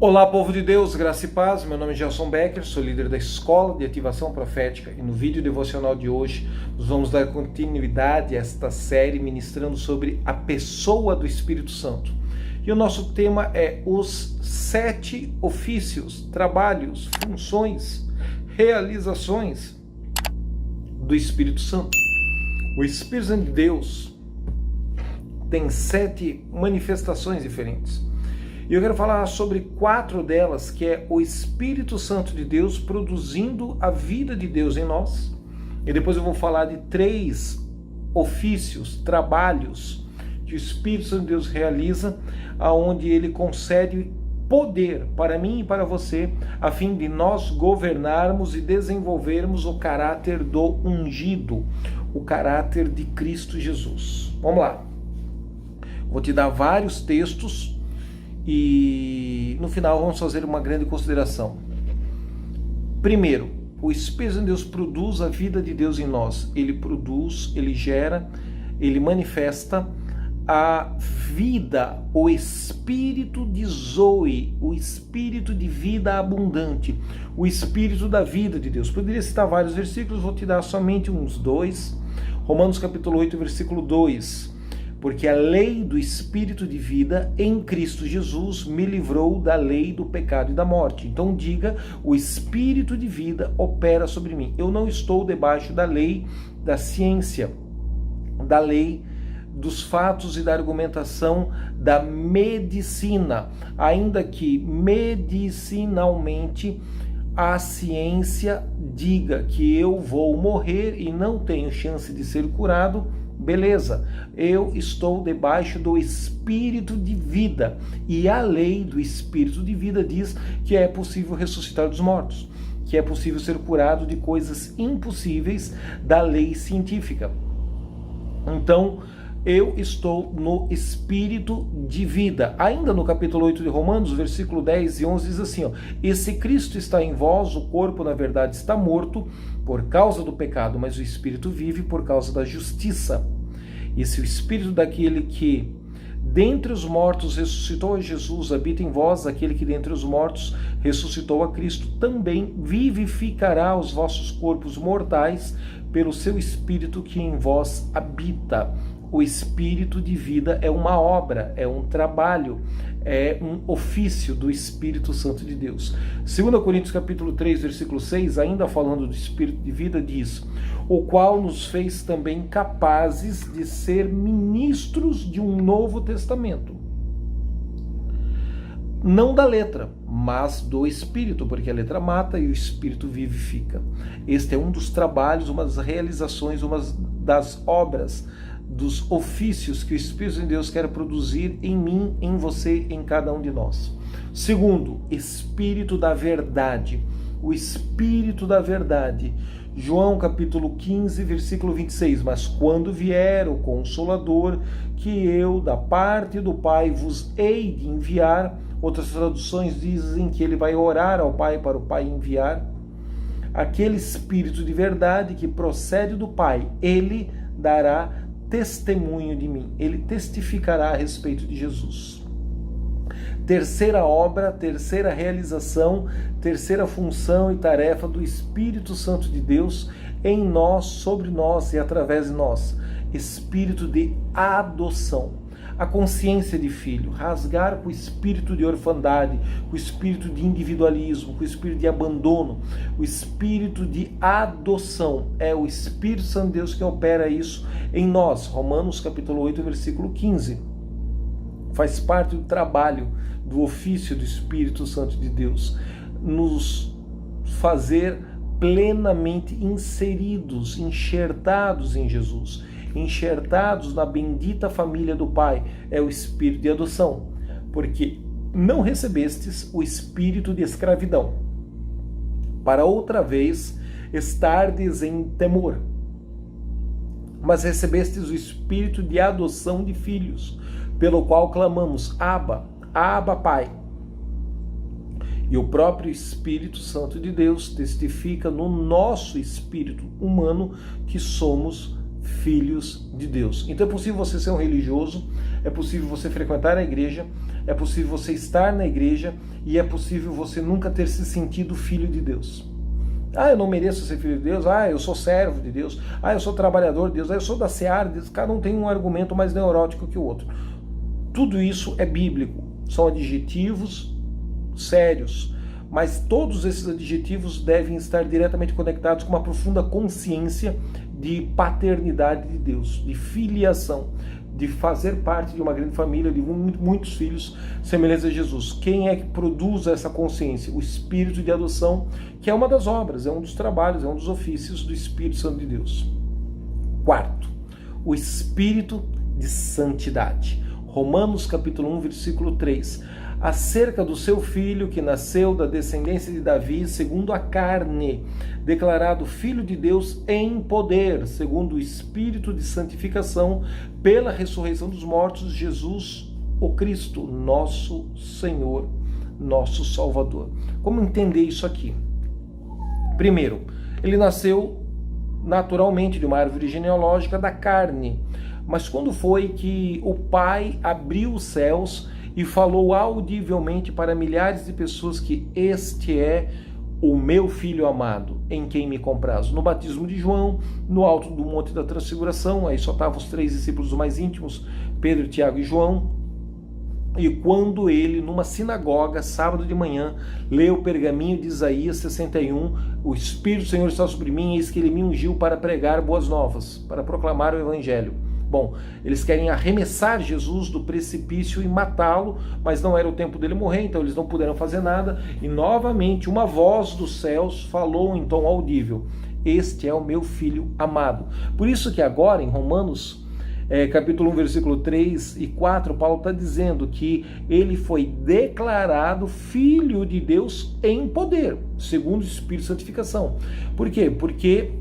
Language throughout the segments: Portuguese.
Olá, povo de Deus, graça e paz. Meu nome é Gelson Becker, sou líder da Escola de Ativação Profética e no vídeo devocional de hoje nós vamos dar continuidade a esta série ministrando sobre a pessoa do Espírito Santo. E o nosso tema é os 7 ofícios, trabalhos, funções, realizações do Espírito Santo. O Espírito Santo de Deus tem 7 manifestações diferentes. E eu quero falar sobre 4 delas, que é o Espírito Santo de Deus produzindo a vida de Deus em nós. E depois eu vou falar de 3 ofícios, trabalhos que o Espírito Santo de Deus realiza, aonde ele concede poder para mim e para você, a fim de nós governarmos e desenvolvermos o caráter do ungido, o caráter de Cristo Jesus. Vamos lá. Vou te dar vários textos e no final vamos fazer uma grande consideração. Primeiro, o Espírito de Deus produz a vida de Deus em nós. Ele produz, ele gera, ele manifesta a vida, o espírito de Zoe, o espírito de vida abundante, o espírito da vida de Deus. Poderia citar vários versículos, vou te dar somente uns 2. Romanos capítulo 8, versículo 2. Porque a lei do Espírito de vida em Cristo Jesus me livrou da lei do pecado e da morte. Então diga, o Espírito de vida opera sobre mim. Eu não estou debaixo da lei da ciência, da lei dos fatos e da argumentação da medicina, ainda que medicinalmente a ciência diga que eu vou morrer e não tenho chance de ser curado. Beleza, eu estou debaixo do Espírito de vida e a lei do Espírito de vida diz que é possível ressuscitar dos mortos, que é possível ser curado de coisas impossíveis da lei científica. Então, eu estou no Espírito de vida. Ainda no capítulo 8 de Romanos, versículo 10 e 11 diz assim, e se Cristo está em vós, o corpo na verdade está morto por causa do pecado, mas o Espírito vive por causa da justiça. E se o Espírito daquele que dentre os mortos ressuscitou a Jesus habita em vós, aquele que dentre os mortos ressuscitou a Cristo, também vivificará os vossos corpos mortais pelo seu Espírito que em vós habita. O Espírito de vida é uma obra, é um trabalho, é um ofício do Espírito Santo de Deus. 2 Coríntios capítulo 3, versículo 6, ainda falando do Espírito de vida, diz: o qual nos fez também capazes de ser ministros de um novo testamento. Não da letra, mas do Espírito, porque a letra mata e o Espírito vivifica. Este é um dos trabalhos, uma das realizações, uma das obras, dos ofícios que o Espírito de Deus quer produzir em mim, em você, em cada um de nós. Segundo, Espírito da verdade. O Espírito da verdade. João capítulo 15, versículo 26. Mas quando vier o Consolador, que eu, da parte do Pai, vos hei de enviar. Outras traduções dizem que ele vai orar ao Pai para o Pai enviar. Aquele Espírito de verdade que procede do Pai, ele dará testemunho de mim, ele testificará a respeito de Jesus. Terceira obra, terceira realização, terceira função e tarefa do Espírito Santo de Deus em nós, sobre nós e através de nós. Espírito de adoção. A consciência de filho, rasgar com o espírito de orfandade, com o espírito de individualismo, com o espírito de abandono, o espírito de adoção. É o Espírito Santo de Deus que opera isso em nós. Romanos capítulo 8, versículo 15. Faz parte do trabalho, do ofício do Espírito Santo de Deus, nos fazer plenamente inseridos, enxertados em Jesus, enxertados na bendita família do Pai. É o espírito de adoção, porque não recebestes o espírito de escravidão, para outra vez estardes em temor, mas recebestes o espírito de adoção de filhos, pelo qual clamamos, Abba, Abba, Pai. E o próprio Espírito Santo de Deus testifica no nosso espírito humano que somos filhos de Deus. Então é possível você ser um religioso, é possível você frequentar a igreja, é possível você estar na igreja e é possível você nunca ter se sentido filho de Deus. Eu não mereço ser filho de Deus, eu sou servo de Deus, eu sou trabalhador de Deus, eu sou da seara de Deus. Cada um tem um argumento mais neurótico que o outro. Tudo isso é bíblico, são adjetivos sérios, mas todos esses adjetivos devem estar diretamente conectados com uma profunda consciência de paternidade de Deus, de filiação, de fazer parte de uma grande família, de muitos filhos semelhantes a Jesus. Quem é que produz essa consciência? O Espírito de adoção, que é uma das obras, é um dos trabalhos, é um dos ofícios do Espírito Santo de Deus. Quarto, o Espírito de santidade. Romanos capítulo 1, versículo 3. Acerca do seu filho que nasceu da descendência de Davi, segundo a carne, declarado filho de Deus em poder, segundo o Espírito de santificação, pela ressurreição dos mortos, Jesus, o Cristo, nosso Senhor, nosso Salvador. Como entender isso aqui? Primeiro, ele nasceu naturalmente de uma árvore genealógica da carne, mas quando foi que o Pai abriu os céus e falou audivelmente para milhares de pessoas que este é o meu Filho amado, em quem me comprazo? No batismo de João, no alto do Monte da Transfiguração, aí só estavam os 3 discípulos mais íntimos, Pedro, Tiago e João, e quando ele, numa sinagoga, sábado de manhã, leu o pergaminho de Isaías 61, o Espírito do Senhor está sobre mim, eis que ele me ungiu para pregar boas novas, para proclamar o Evangelho. Bom, eles querem arremessar Jesus do precipício e matá-lo, mas não era o tempo dele morrer, então eles não puderam fazer nada. E novamente uma voz dos céus falou em tom audível: este é o meu filho amado. Por isso que agora em Romanos capítulo 1, versículo 3 e 4, Paulo está dizendo que ele foi declarado filho de Deus em poder, segundo o Espírito de santificação. Por quê? Porque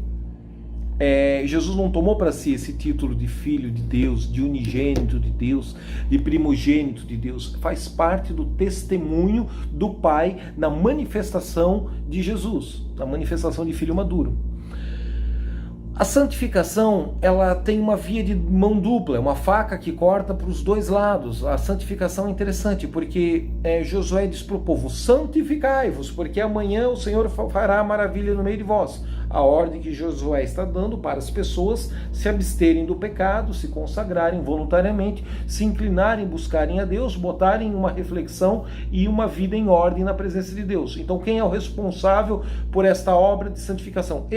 Jesus não tomou para si esse título de filho de Deus, de unigênito de Deus, de primogênito de Deus. Faz parte do testemunho do Pai na manifestação de Jesus, na manifestação de filho maduro. A santificação, ela tem uma via de mão dupla, é uma faca que corta para os dois lados. A santificação é interessante, porque Josué diz para o povo: santificai-vos, porque amanhã o Senhor fará maravilha no meio de vós. A ordem que Josué está dando para as pessoas se absterem do pecado, se consagrarem voluntariamente, se inclinarem, buscarem a Deus, botarem uma reflexão e uma vida em ordem na presença de Deus. Então quem é o responsável por esta obra de santificação?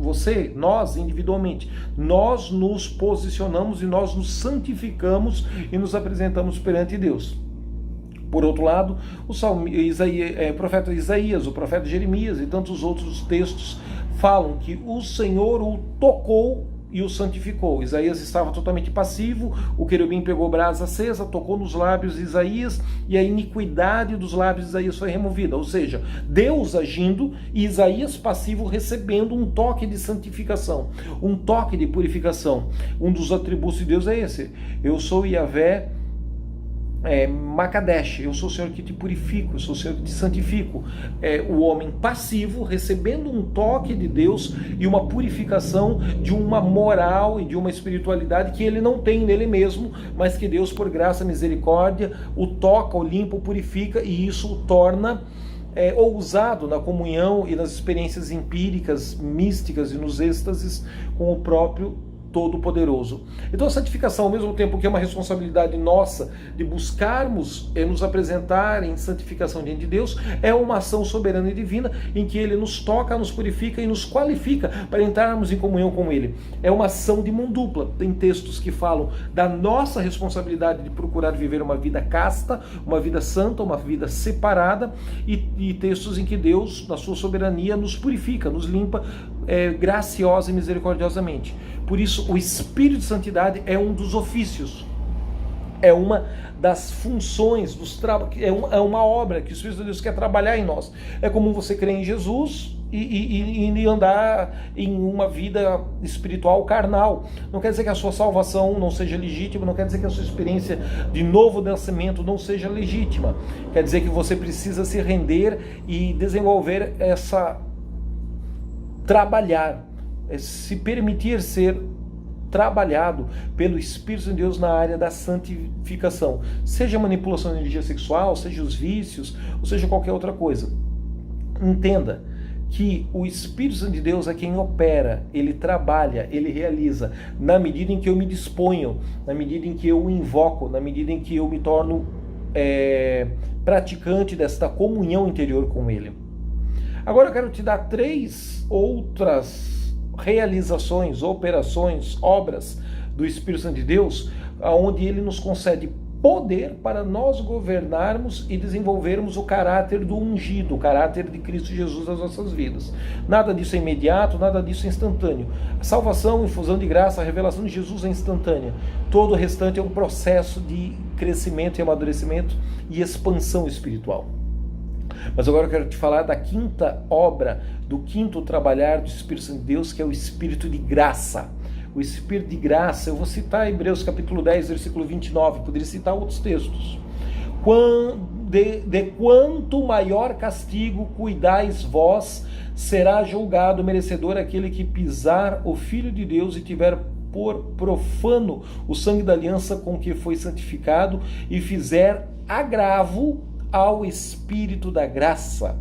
Você, nós individualmente, nós nos posicionamos e nós nos santificamos e nos apresentamos perante Deus. Por outro lado, o profeta Isaías, o profeta Jeremias e tantos outros textos falam que o Senhor o tocou e o santificou. Isaías estava totalmente passivo, o querubim pegou brasa acesa, tocou nos lábios de Isaías e a iniquidade dos lábios de Isaías foi removida. Ou seja, Deus agindo e Isaías passivo recebendo um toque de santificação, um toque de purificação. Um dos atributos de Deus é esse: eu sou Yahvé Makadesh, eu sou o Senhor que te purifico, eu sou o Senhor que te santifico. O homem passivo recebendo um toque de Deus e uma purificação de uma moral e de uma espiritualidade que ele não tem nele mesmo, mas que Deus, por graça e misericórdia, o toca, o limpa, o purifica, e isso o torna ousado na comunhão e nas experiências empíricas, místicas e nos êxtases com o próprio Todo-Poderoso. Então a santificação, ao mesmo tempo que é uma responsabilidade nossa de buscarmos nos apresentar em santificação diante de Deus, é uma ação soberana e divina em que Ele nos toca, nos purifica e nos qualifica para entrarmos em comunhão com Ele. É uma ação de mão dupla. Tem textos que falam da nossa responsabilidade de procurar viver uma vida casta, uma vida santa, uma vida separada, e textos em que Deus, na sua soberania, nos purifica, nos limpa graciosa e misericordiosamente. Por isso, o Espírito de Santidade é um dos ofícios, é uma das funções, é uma obra que o Espírito de Deus quer trabalhar em nós. É como você crer em Jesus e andar em uma vida espiritual carnal. Não quer dizer que a sua salvação não seja legítima, não quer dizer que a sua experiência de novo nascimento não seja legítima. Quer dizer que você precisa se render e desenvolver trabalhar se permitir ser trabalhado pelo Espírito de Deus na área da santificação, seja a manipulação de energia sexual, seja os vícios, ou seja qualquer outra coisa. Entenda que o Espírito de Deus é quem opera, ele trabalha, ele realiza, na medida em que eu me disponho, na medida em que eu o invoco, na medida em que eu me torno praticante desta comunhão interior com ele. Agora eu quero te dar 3 outras realizações, operações, obras do Espírito Santo de Deus, onde ele nos concede poder para nós governarmos e desenvolvermos o caráter do ungido, o caráter de Cristo Jesus nas nossas vidas. Nada disso é imediato, nada disso é instantâneo. A salvação, a infusão de graça, a revelação de Jesus é instantânea. Todo o restante é um processo de crescimento e amadurecimento e expansão espiritual. Mas agora eu quero te falar da 5ª obra, do 5º trabalhar do Espírito Santo de Deus, que é o Espírito de graça. O Espírito de graça, eu vou citar Hebreus capítulo 10, versículo 29, poderia citar outros textos. De quanto maior castigo cuidais vós, será julgado merecedor aquele que pisar o Filho de Deus e tiver por profano o sangue da aliança com que foi santificado e fizer agravo ao Espírito da graça.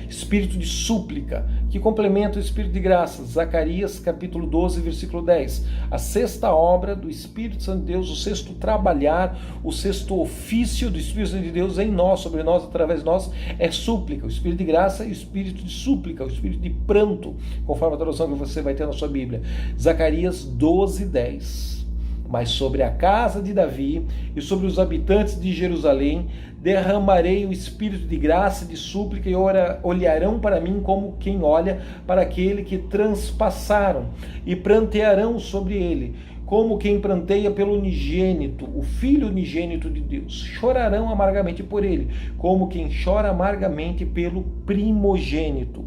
Espírito de súplica, que complementa o Espírito de graça. Zacarias capítulo 12, versículo 10. A 6ª obra do Espírito Santo de Deus, o 6º trabalhar, o 6º ofício do Espírito Santo de Deus em nós, sobre nós, através de nós, é súplica. O Espírito de graça e o Espírito de súplica, o Espírito de pranto, conforme a tradução que você vai ter na sua Bíblia. Zacarias 12, 10. Mas sobre a casa de Davi e sobre os habitantes de Jerusalém derramarei o Espírito de graça e de súplica, e olharão para mim como quem olha para aquele que transpassaram, e prantearão sobre ele, como quem pranteia pelo unigênito, o Filho unigênito de Deus. Chorarão amargamente por ele, como quem chora amargamente pelo primogênito.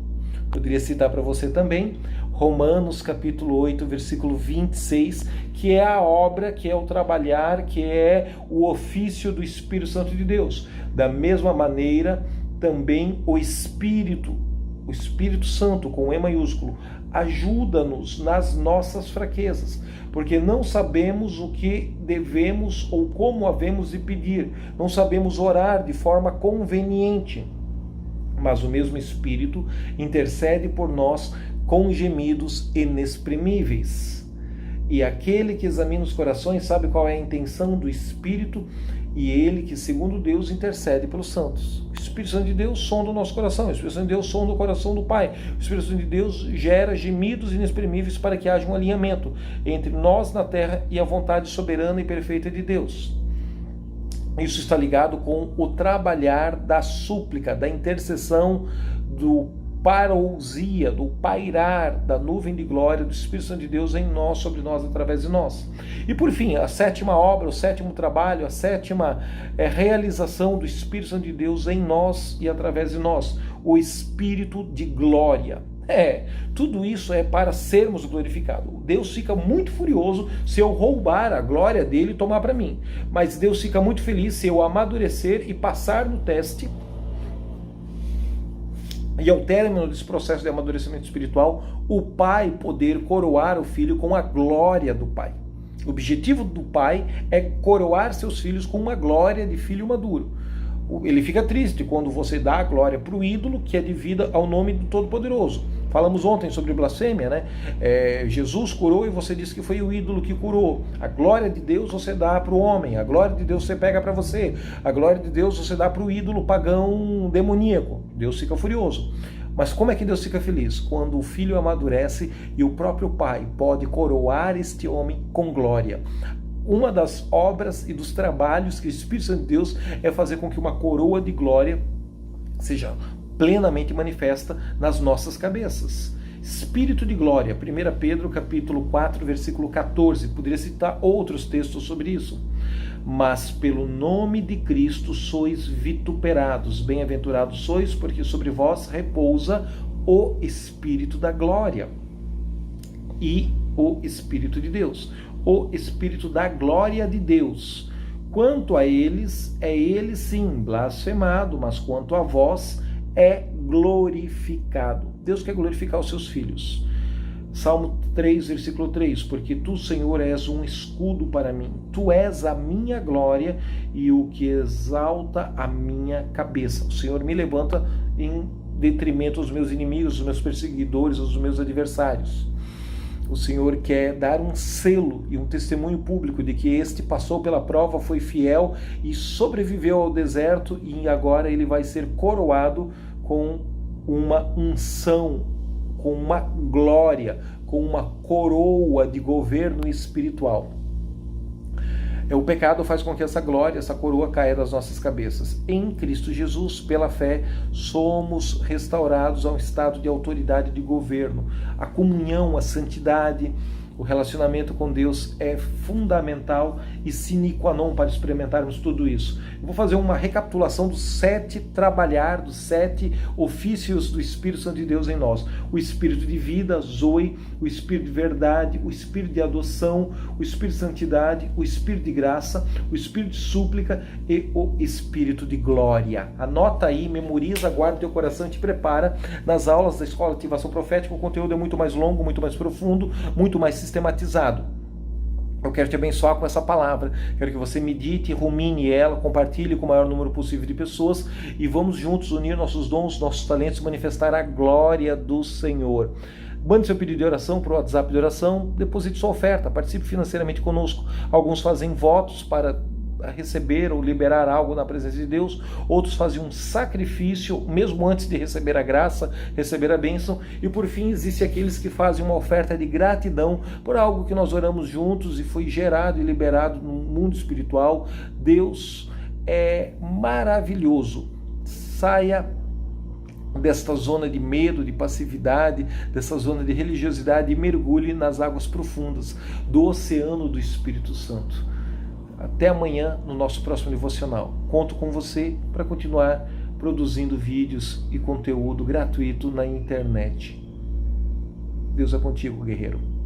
Poderia citar para você também Romanos capítulo 8, versículo 26, que é a obra, que é o trabalhar, que é o ofício do Espírito Santo de Deus. Da mesma maneira, também o Espírito Santo, com E maiúsculo, ajuda-nos nas nossas fraquezas, porque não sabemos o que devemos ou como havemos de pedir, não sabemos orar de forma conveniente, mas o mesmo Espírito intercede por nós com gemidos inexprimíveis. E aquele que examina os corações sabe qual é a intenção do Espírito, e ele que, segundo Deus, intercede pelos santos. O Espírito Santo de Deus sonda o nosso coração, o Espírito Santo de Deus sonda o coração do Pai. O Espírito Santo de Deus gera gemidos inexprimíveis para que haja um alinhamento entre nós na terra e a vontade soberana e perfeita de Deus. Isso está ligado com o trabalhar da súplica, da intercessão, do parousia, do pairar da nuvem de glória do Espírito Santo de Deus em nós, sobre nós, através de nós. E por fim, a 7ª obra, o 7º trabalho, a 7ª realização do Espírito Santo de Deus em nós e através de nós, o Espírito de glória. Tudo isso é para sermos glorificados. Deus fica muito furioso se eu roubar a glória dele e tomar para mim. Mas Deus fica muito feliz se eu amadurecer e passar no teste. E ao término desse processo de amadurecimento espiritual, o Pai poder coroar o Filho com a glória do Pai. O objetivo do Pai é coroar seus filhos com uma glória de filho maduro. Ele fica triste quando você dá a glória para o ídolo que é devida ao nome do Todo-Poderoso. Falamos ontem sobre blasfêmia, né? Jesus curou e você disse que foi o ídolo que curou. A glória de Deus você dá para o homem, a glória de Deus você pega para você, a glória de Deus você dá para o ídolo pagão demoníaco. Deus fica furioso. Mas como é que Deus fica feliz? Quando o filho amadurece e o próprio Pai pode coroar este homem com glória. Uma das obras e dos trabalhos que o Espírito Santo de Deus é fazer com que uma coroa de glória seja plenamente manifesta nas nossas cabeças. Espírito de glória, 1 Pedro capítulo 4, versículo 14, poderia citar outros textos sobre isso. Mas pelo nome de Cristo sois vituperados, bem-aventurados sois, porque sobre vós repousa o Espírito da glória e o Espírito de Deus, o Espírito da glória de Deus. Quanto a eles, é ele sim blasfemado, mas quanto a vós, é glorificado. Deus quer glorificar os seus filhos. Salmo 3, versículo 3, porque tu, Senhor, és um escudo para mim, tu és a minha glória e o que exalta a minha cabeça. O Senhor me levanta em detrimento aos meus inimigos, aos meus perseguidores, aos meus adversários. O Senhor quer dar um selo e um testemunho público de que este passou pela prova, foi fiel e sobreviveu ao deserto, e agora ele vai ser coroado com uma unção, com uma glória, com uma coroa de governo espiritual. O pecado faz com que essa glória, essa coroa caia das nossas cabeças. Em Cristo Jesus, pela fé, somos restaurados a um estado de autoridade de governo. A comunhão, a santidade, o relacionamento com Deus é fundamental e sine qua non para experimentarmos tudo isso. Eu vou fazer uma recapitulação dos 7 ofícios do Espírito Santo de Deus em nós. O Espírito de vida, Zoe, o Espírito de verdade, o Espírito de adoção, o Espírito de santidade, o Espírito de graça, o Espírito de súplica e o Espírito de glória. Anota aí, memoriza, guarda teu coração e te prepara. Nas aulas da Escola de Ativação Profética, o conteúdo é muito mais longo, muito mais profundo, muito mais sistematizado. Eu quero te abençoar com essa palavra, quero que você medite, rumine ela, compartilhe com o maior número possível de pessoas e vamos juntos unir nossos dons, nossos talentos, manifestar a glória do Senhor. Mande seu pedido de oração para o WhatsApp de oração, deposite sua oferta, participe financeiramente conosco. Alguns fazem votos para receber ou liberar algo na presença de Deus, outros fazem um sacrifício mesmo antes de receber a graça, receber a bênção, e por fim existe aqueles que fazem uma oferta de gratidão por algo que nós oramos juntos e foi gerado e liberado no mundo espiritual. Deus é maravilhoso. Saia desta zona de medo, de passividade, dessa zona de religiosidade e mergulhe nas águas profundas do oceano do Espírito Santo. Até amanhã no nosso próximo devocional. Conto com você para continuar produzindo vídeos e conteúdo gratuito na internet. Deus é contigo, guerreiro.